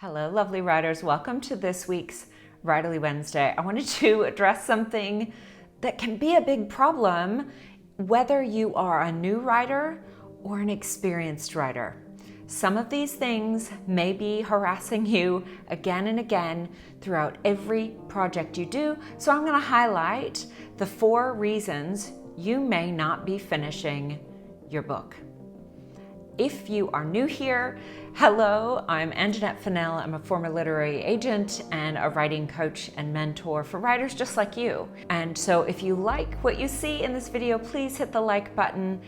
Hello, lovely writers. Welcome to this week's Writerly Wednesday. I wanted to address something that can be a big problem whether you are a new writer or an experienced writer. Some of these things may be harassing you again and again throughout every project you do, so I'm going to highlight the 4 reasons you may not be finishing your book. If you are new here, hello, I'm Anjanette Fennell. I'm a former literary agent and a writing coach and mentor for writers just like you. And so if you like what you see in this video, please hit the like button,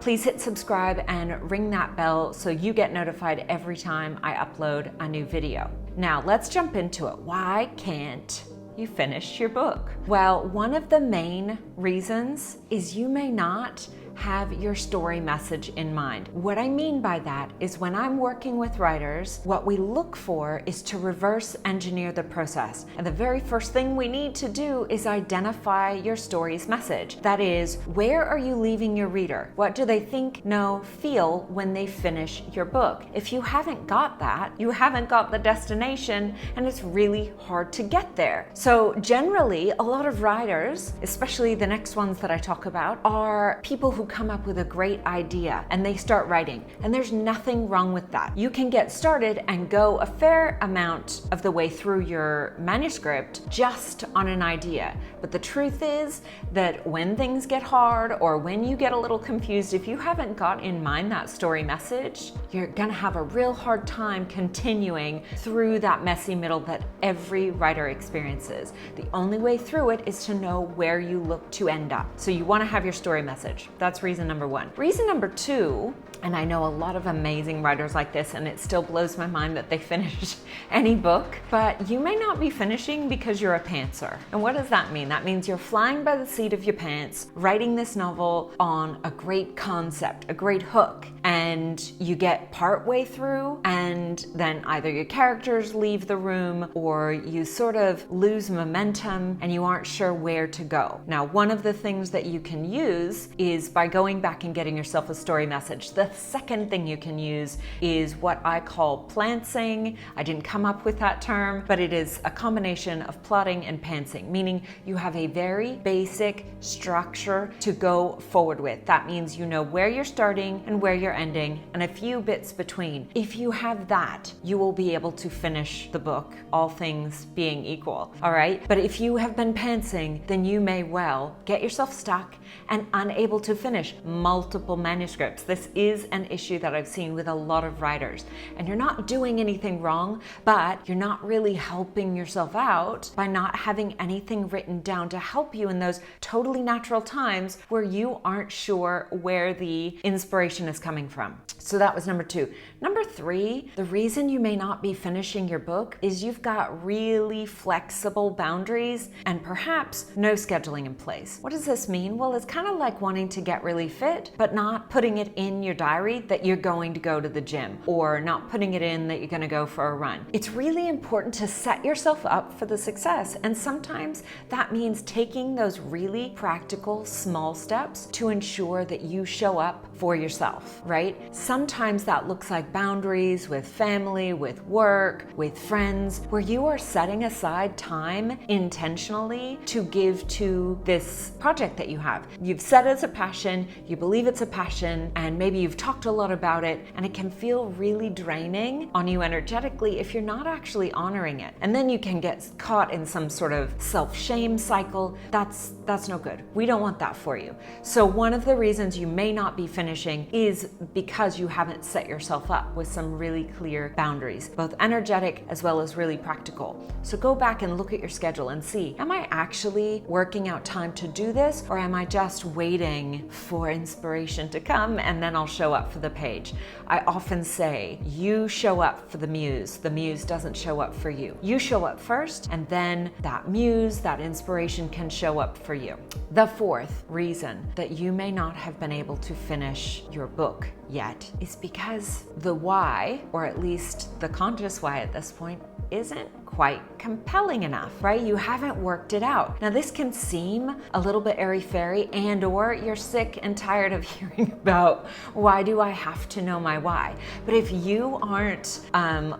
please hit subscribe and ring that bell so you get notified every time I upload a new video. Now let's jump into it. Why can't you finish your book? Well, one of the main reasons is you may not have your story message in mind. What I mean by that is when I'm working with writers, what we look for is to reverse engineer the process. And the very first thing we need to do is identify your story's message. That is, where are you leaving your reader? What do they think, know, feel when they finish your book? If you haven't got that, you haven't got the destination, and it's really hard to get there. So generally, a lot of writers, especially the next ones that I talk about, are people who come up with a great idea and they start writing, and there's nothing wrong with that. You can get started and go a fair amount of the way through your manuscript just on an idea. But the truth is that when things get hard or when you get a little confused, if you haven't got in mind that story message, you're gonna have a real hard time continuing through that messy middle that every writer experiences. The only way through it is to know where you look to end up. So you wanna have your story message. That's reason number 1. Reason number 2, and I know a lot of amazing writers like this, and it still blows my mind that they finish any book, but you may not be finishing because you're a pantser. And what does that mean? That means you're flying by the seat of your pants, writing this novel on a great concept, a great hook, and you get partway through, and then either your characters leave the room or you sort of lose momentum and you aren't sure where to go. Now, one of the things that you can use is by going back and getting yourself a story message. The second thing you can use is what I call plantsing. I didn't come up with that term, but it is a combination of plotting and pantsing, meaning you have a very basic structure to go forward with. That means you know where you're starting and where you're ending and a few bits between. If you have that, you will be able to finish the book, all things being equal, all right? But if you have been pantsing, then you may well get yourself stuck and unable to finish multiple manuscripts. This is an issue that I've seen with a lot of writers. And you're not doing anything wrong, but you're not really helping yourself out by not having anything written down to help you in those totally natural times where you aren't sure where the inspiration is coming from. So that was number 2. Number 3, the reason you may not be finishing your book is you've got really flexible boundaries and perhaps no scheduling in place. What does this mean? Well, it's kind of like wanting to get really fit, but not putting it in your diary that you're going to go to the gym, or not putting it in that you're going to go for a run. It's really important to set yourself up for the success, and sometimes that means taking those really practical small steps to ensure that you show up for yourself, right? Sometimes that looks like boundaries with family, with work, with friends, where you are setting aside time intentionally to give to this project that you have. You've said it's a passion, you believe it's a passion, and maybe you've talked a lot about it, and it can feel really draining on you energetically if you're not actually honoring it. And then you can get caught in some sort of self-shame cycle. That's no good. We don't want that for you. So one of the reasons you may not be finishing is because you haven't set yourself up with some really clear boundaries, both energetic as well as really practical. So go back and look at your schedule and see, am I actually working out time to do this, or am I just waiting for inspiration to come and then I'll show up for the page? I often say, you show up for the muse doesn't show up for you. You show up first, and then that muse, that inspiration can show up for you. The 4th reason that you may not have been able to finish your book yet is because the why, or at least the conscious why at this point, isn't quite compelling enough, right? You haven't worked it out. Now, this can seem a little bit airy-fairy, and or you're sick and tired of hearing about why do I have to know my why. But if you aren't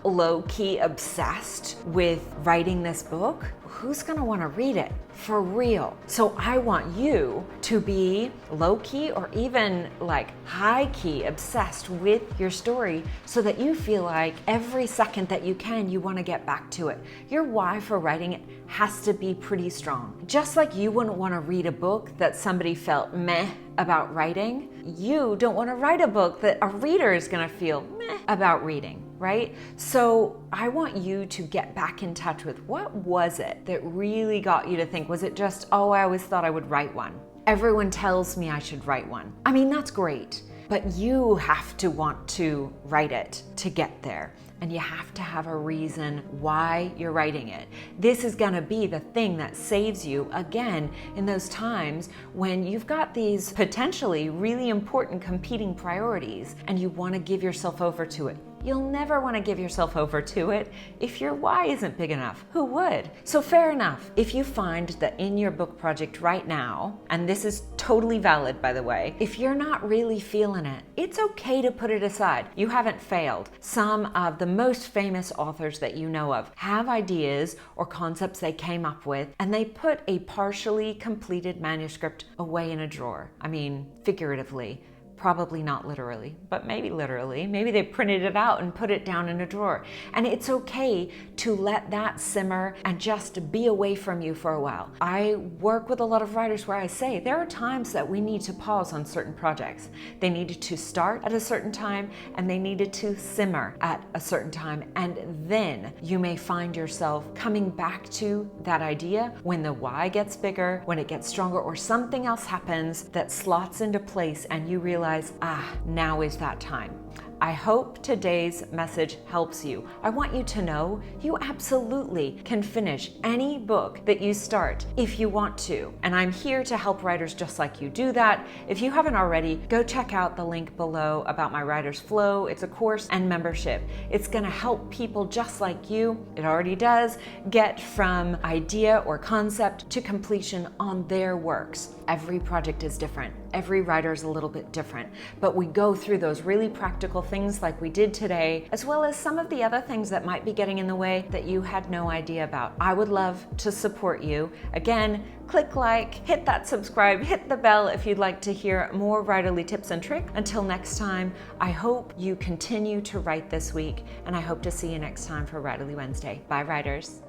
low-key obsessed with writing this book, who's gonna wanna read it? For real. So I want you to be low-key or even like high-key obsessed with your story so that you feel like every second that you can, you want to get back to it. Your why for writing it has to be pretty strong. Just like you wouldn't want to read a book that somebody felt meh about writing, you don't want to write a book that a reader is going to feel meh about reading, right? So I want you to get back in touch with what was it that really got you to think, was it just, oh, I always thought I would write one. Everyone tells me I should write one. I mean, that's great, but you have to want to write it to get there. And you have to have a reason why you're writing it. This is gonna be the thing that saves you, again, in those times when you've got these potentially really important competing priorities and you wanna give yourself over to it. You'll never want to give yourself over to it if your why isn't big enough. Who would? So fair enough. If you find that in your book project right now, and this is totally valid, by the way, if you're not really feeling it, it's okay to put it aside. You haven't failed. Some of the most famous authors that you know of have ideas or concepts they came up with, and they put a partially completed manuscript away in a drawer. I mean, figuratively. Probably not literally, but maybe literally. Maybe they printed it out and put it down in a drawer. And it's okay to let that simmer and just be away from you for a while. I work with a lot of writers where I say there are times that we need to pause on certain projects. They needed to start at a certain time and they needed to simmer at a certain time. And then you may find yourself coming back to that idea when the why gets bigger, when it gets stronger, or something else happens that slots into place and you realize, now is that time. I hope today's message helps you. I want you to know you absolutely can finish any book that you start if you want to. And I'm here to help writers just like you do that. If you haven't already, go check out the link below about my Writer's Flow. It's a course and membership. It's gonna help people just like you, it already does, get from idea or concept to completion on their works. Every project is different. Every writer is a little bit different, but we go through those really practical things like we did today, as well as some of the other things that might be getting in the way that you had no idea about. I would love to support you. Again, click like, hit that subscribe, hit the bell if you'd like to hear more writerly tips and tricks. Until next time, I hope you continue to write this week, and I hope to see you next time for Writerly Wednesday. Bye, writers.